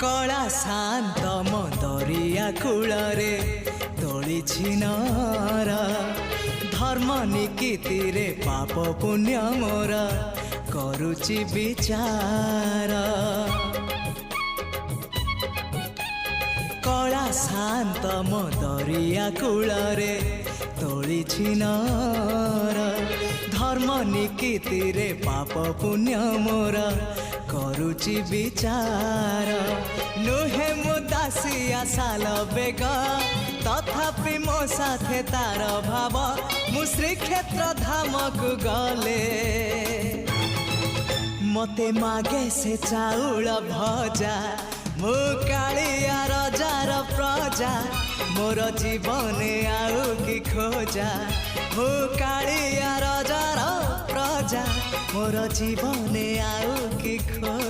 कला शांत मो दरिया कूଳରେ तोଳିଛି नर धर्म निकीति रे पाप पुण्य मोर करुछि विचार कला शांत मो दरिया कूଳରେ तोଳିଛି नर धर्म निकीति रे पाप पुण्य मोर करुछि विचार नुहे मु दासिया साल बेग तथापि मो साथे तार भाव मु श्रीक्षेत्र धाम को गले मते मागे से चाउल भजा मु कालिया रजार प्रजा मोर जीवन आउ कि खोजा मु कालिया रजार प्रजा मोर जीवन आउ कि खोजा।